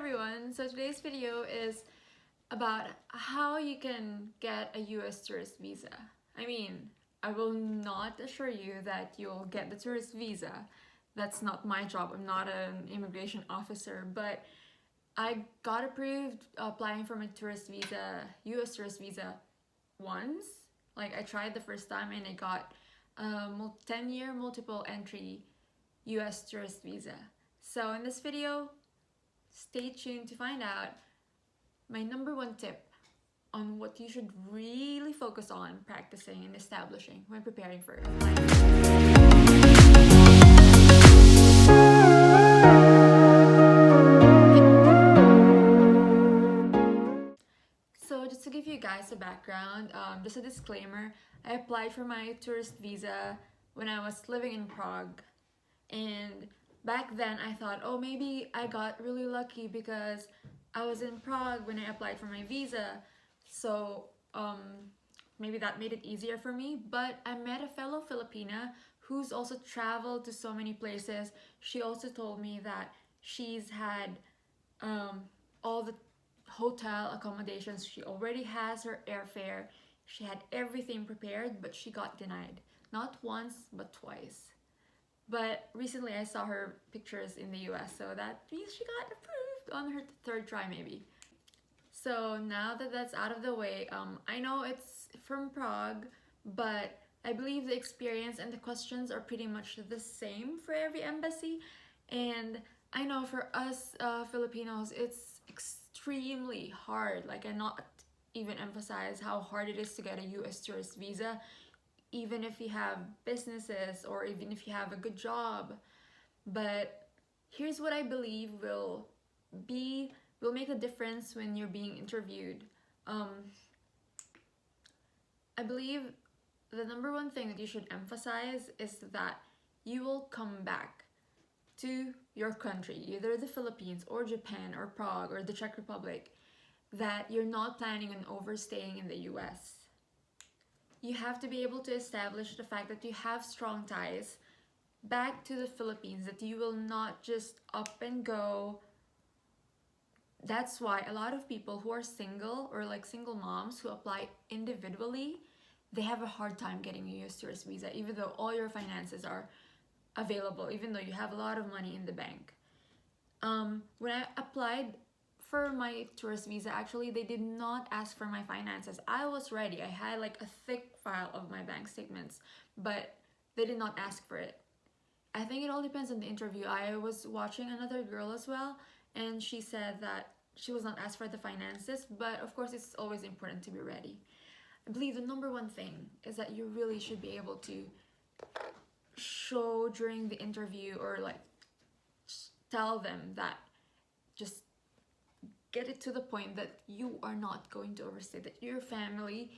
everyone, so today's video is about how you can get a US tourist visa. I will not assure you that you'll get the tourist visa. That's not my job. I'm not an immigration officer, but I got approved applying for my tourist visa, US tourist visa once. I tried the first time and I got a 10-year multiple entry US tourist visa. So in this video, stay tuned to find out my number one tip on what you should really focus on practicing and establishing when preparing for applying. So just to give you guys a background, just a disclaimer, I applied for my tourist visa when I was living in Prague, and back then I thought, oh, maybe I got really lucky because I was in Prague when I applied for my visa, so maybe that made it easier for me. But I met a fellow Filipina who's also traveled to so many places. She also told me that she's had all the hotel accommodations, she already has her airfare, she had everything prepared, but she got denied. Not once, but twice. But recently I saw her pictures in the US, so that means she got approved on her third try maybe. So now that that's out of the way, I know it's from Prague, but I believe the experience and the questions are pretty much the same for every embassy. And I know for us Filipinos, it's extremely hard. I cannot even emphasize how hard it is to get a US tourist visa, even if you have businesses or even if you have a good job. But here's what I believe will make a difference when you're being interviewed. I believe the number one thing that you should emphasize is that you will come back to your country, either the Philippines or Japan or Prague or the Czech Republic, that you're not planning on overstaying in the US. You have to be able to establish the fact that you have strong ties back to the Philippines, that you will not just up and go. That's why a lot of people who are single or single moms who apply individually, they have a hard time getting a US tourist visa, even though all your finances are available, even though you have a lot of money in the bank. When I applied for my tourist visa, actually they did not ask for my finances. I was ready. I had a thick file of my bank statements, but they did not ask for it. I think it all depends on the interview. I was watching another girl as well, and she said that she was not asked for the finances, but of course it's always important to be ready. I believe the number one thing is that you really should be able to show during the interview, or tell them that, just get it to the point that you are not going to overstay, that your family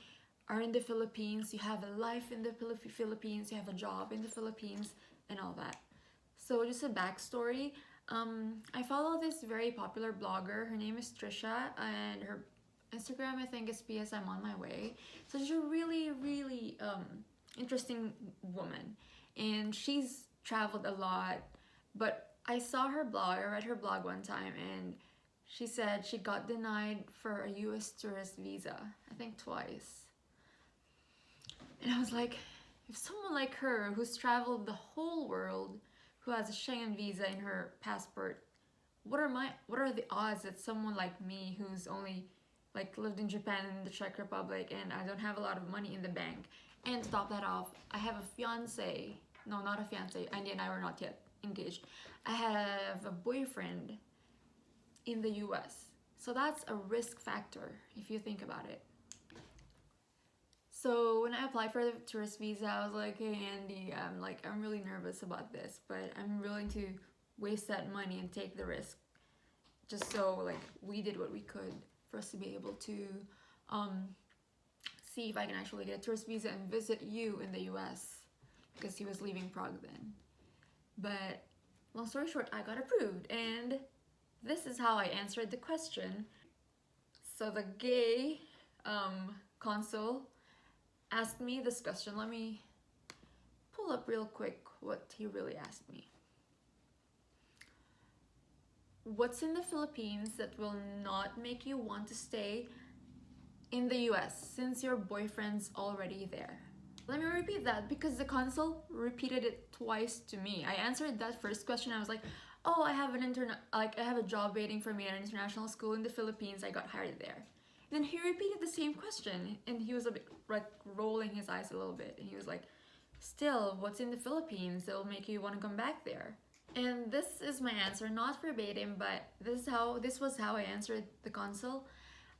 are in the Philippines, you have a life in the Philippines, you have a job in the Philippines, and all that. So just a backstory, I follow this very popular blogger. Her name is Trisha, and her Instagram I think is PS I'm on my way. So she's a really interesting woman, and she's traveled a lot. But I saw her blog, I read her blog one time, and she said she got denied for a US tourist visa, I think twice. And I was like, if someone like her, who's traveled the whole world, who has a Schengen visa in her passport, what are the odds that someone like me, who's only lived in Japan and the Czech Republic, and I don't have a lot of money in the bank, and to top that off, I have a fiance. No, not a fiance. Andy and I were not yet engaged. I have a boyfriend in the US. So that's a risk factor if you think about it. So when I applied for the tourist visa, I was like, hey Andy, I'm really nervous about this, but I'm willing to waste that money and take the risk, just so we did what we could for us to be able to see if I can actually get a tourist visa and visit you in the US, because he was leaving Prague then. But long story short, I got approved, and this is how I answered the question. So the gay consul asked me this question. Let me pull up real quick what he really asked me. what's in the Philippines that will not make you want to stay in the US since your boyfriend's already there? Let me repeat that because the consul repeated it twice to me. I answered that first question. I was like, oh, I have I have a job waiting for me at an international school in the Philippines. I got hired there. Then he repeated the same question, and he was a bit like rolling his eyes a little bit, and he was like, still, what's in the Philippines that will make you want to come back there? And this is my answer, not verbatim, but this was how I answered the consul.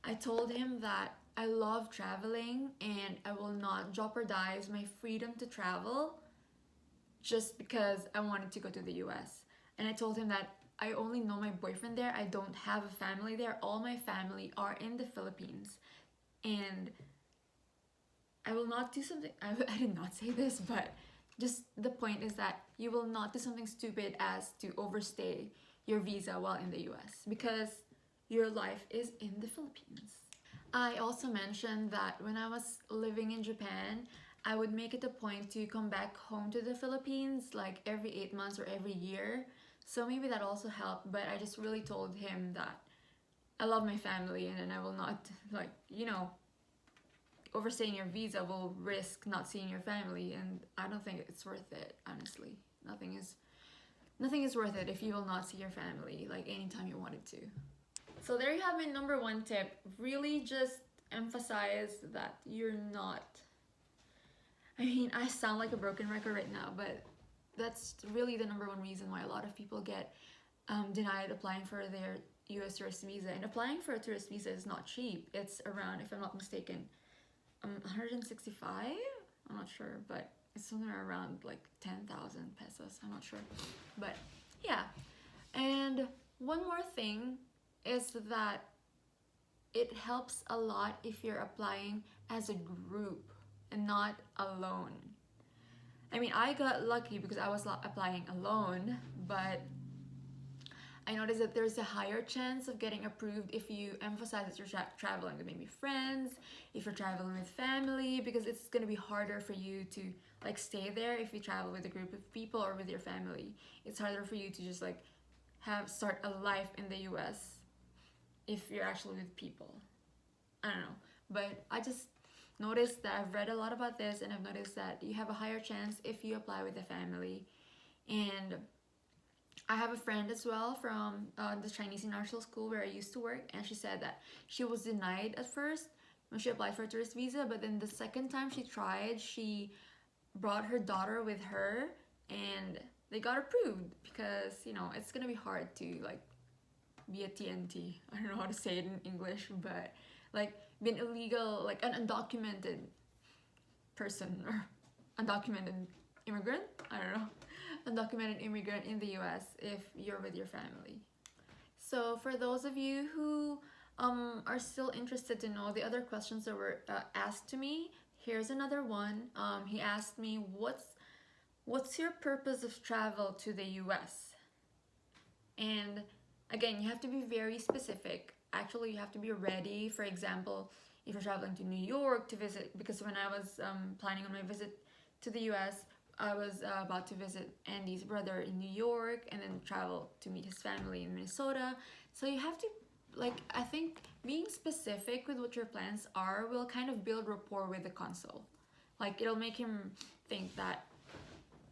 I told him that I love traveling and I will not jeopardize my freedom to travel just because I wanted to go to the US. And I told him that I only know my boyfriend there. I don't have a family there. All my family are in the Philippines. And I will not do something, I did not say this, but just the point is that you will not do something stupid as to overstay your visa while in the US because your life is in the Philippines. I also mentioned that when I was living in Japan, I would make it a point to come back home to the Philippines like every 8 months or every year. So maybe that also helped, but I just really told him that I love my family and I will not, like, you know, overstaying your visa will risk not seeing your family, and I don't think it's worth it, honestly. Nothing is worth it if you will not see your family like anytime you wanted to. So there you have my number one tip. Really just emphasize that you're not, I mean, I sound like a broken record right now, but that's really the number one reason why a lot of people get denied applying for their US tourist visa. And applying for a tourist visa is not cheap. It's around, if I'm not mistaken, 165? I'm not sure, but it's somewhere around like 10,000 pesos. I'm not sure. But yeah. And one more thing is that it helps a lot if you're applying as a group and not alone. I mean, I got lucky because I was applying alone, but I noticed that there's a higher chance of getting approved if you emphasize that you're traveling with maybe friends, if you're traveling with family, because it's going to be harder for you to like stay there if you travel with a group of people or with your family. It's harder for you to just like start a life in the US if you're actually with people. I don't know, but I just noticed that I've read a lot about this, and I've noticed that you have a higher chance if you apply with a family. And I have a friend as well from the Chinese International School where I used to work, and she said that she was denied at first when she applied for a tourist visa, but then the second time she tried, she brought her daughter with her and they got approved because, you know, it's gonna be hard to like be a TNT. I don't know how to say it in English, but like be an illegal, like an undocumented person or undocumented immigrant, I don't know, undocumented immigrant in the US if you're with your family. So for those of you who are still interested to know the other questions that were asked to me, here's another one. He asked me, what's your purpose of travel to the US? And again, you have to be very specific. Actually, you have to be ready. For example, if you're traveling to New York to visit, because when I was planning on my visit to the US, I was about to visit Andy's brother in New York and then travel to meet his family in Minnesota. So you have to, like, I think being specific with what your plans are will kind of build rapport with the consul. Like, it'll make him think that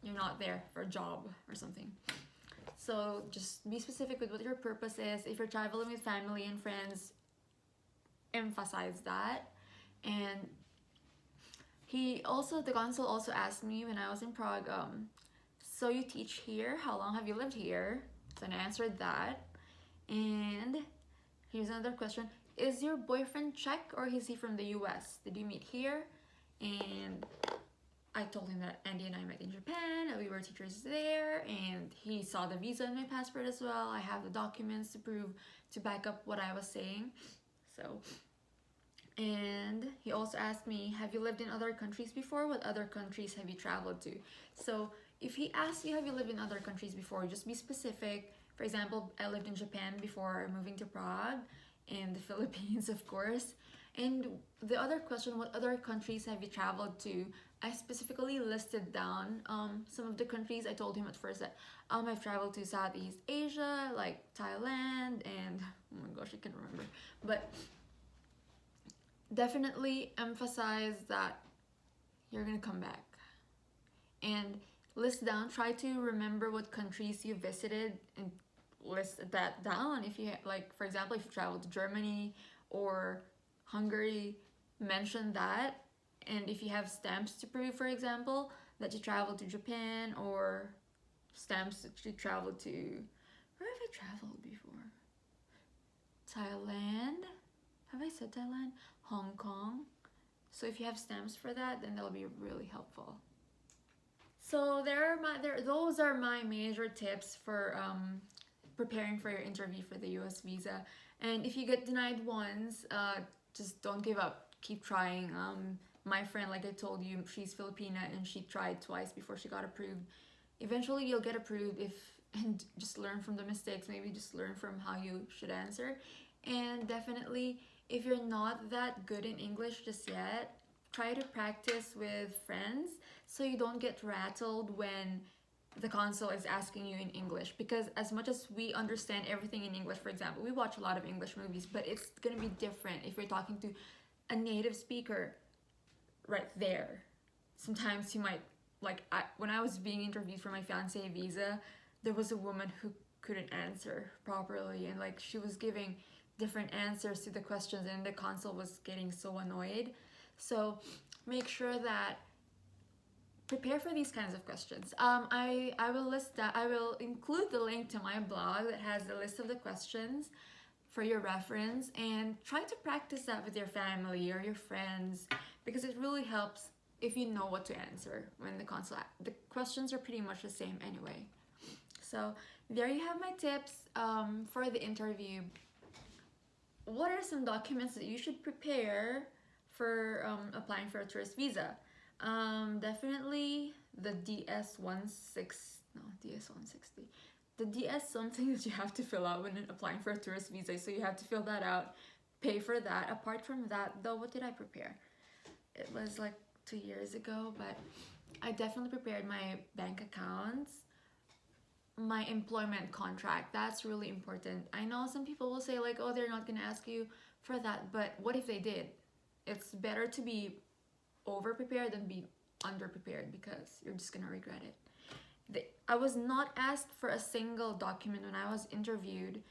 you're not there for a job or something. So just be specific with what your purpose is. If you're traveling with family and friends, emphasize that. And the consul also asked me when I was in Prague, so you teach here, how long have you lived here? So I answered that. And here's another question. Is your boyfriend Czech or is he from the US? Did you meet here? And I told him that Andy and I met in Japan, and we were teachers there, and he saw the visa in my passport as well. I have the documents to back up what I was saying. So, and he also asked me, have you lived in other countries before? What other countries have you traveled to? So if he asks you, have you lived in other countries before, just be specific. For example, I lived in Japan before moving to Prague, and the Philippines, of course. And the other question, what other countries have you traveled to? I specifically listed down some of the countries. I told him at first that I've traveled to Southeast Asia, like Thailand, and oh my gosh, I can't remember. But definitely emphasize that you're gonna come back. And list down, try to remember what countries you visited and list that down. If you, like, for example, if you traveled to Germany or Hungary, mention that. And if you have stamps to prove, for example, that you traveled to Japan, or stamps that you traveled to, where have I traveled before? Thailand? Have I said Thailand? Hong Kong? So if you have stamps for that, then that'll be really helpful. So those are my major tips for preparing for your interview for the US visa. And if you get denied once, just don't give up. Keep trying. My friend, like I told you, she's Filipina and she tried twice before she got approved. Eventually you'll get approved and just learn from the mistakes. Maybe just learn from how you should answer. And definitely, if you're not that good in English just yet, try to practice with friends so you don't get rattled when the consul is asking you in English. Because as much as we understand everything in English, for example, we watch a lot of English movies, but it's gonna be different if you're talking to a native speaker right there. Sometimes you might, like, when I was being interviewed for my fiancé visa, there was a woman who couldn't answer properly, and like she was giving different answers to the questions, and the consul was getting so annoyed. So make sure that prepare for these kinds of questions. I will include the link to my blog that has the list of the questions for your reference, and try to practice that with your family or your friends, because it really helps if you know what to answer when the questions are pretty much the same anyway. So there you have my tips for the interview. What are some documents that you should prepare for applying for a tourist visa? Definitely the DS-160. The DS something that you have to fill out when applying for a tourist visa, so you have to fill that out, pay for that. Apart from that though, what did I prepare? It was like 2 years ago, but I definitely prepared my bank accounts, my employment contract. That's really important. I know some people will say like, oh, they're not gonna ask you for that, but what if they did? It's better to be over prepared than be under prepared, because you're just gonna regret it. I was not asked for a single document when I was interviewed,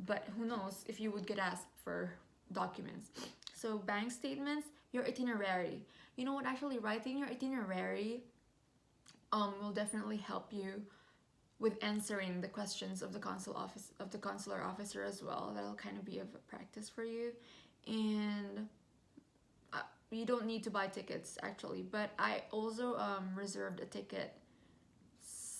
but who knows if you would get asked for documents. So bank statements, your itinerary. You know what, actually writing your itinerary will definitely help you with answering the questions of the consular officer as well. That'll kind of be a practice for you. And you don't need to buy tickets actually, but I also reserved a ticket.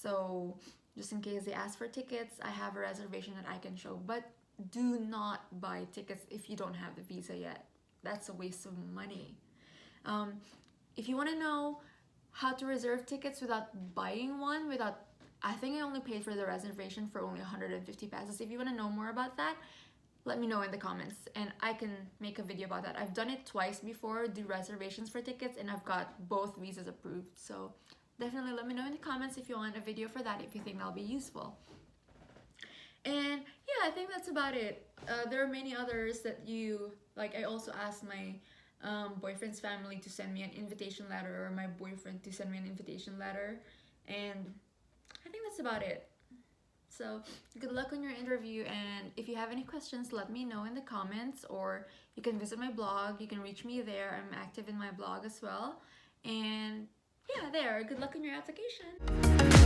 So just in case they ask for tickets, I have a reservation that I can show. But do not buy tickets if you don't have the visa yet. That's a waste of money. If you want to know how to reserve tickets without buying one, I think I only paid for the reservation for only 150 pesos. If you want to know more about that, let me know in the comments and I can make a video about that. I've done it twice before, do reservations for tickets, and I've got both visas approved. So definitely let me know in the comments if you want a video for that, if you think that'll be useful. And yeah, I think that's about it. There are many others that I also asked my boyfriend's family to send me an invitation letter, or my boyfriend to send me an invitation letter, and I think that's about it. So good luck on your interview, and if you have any questions, let me know in the comments, or you can visit my blog. You can reach me there. I'm active in my blog as well. And yeah, good luck on your application.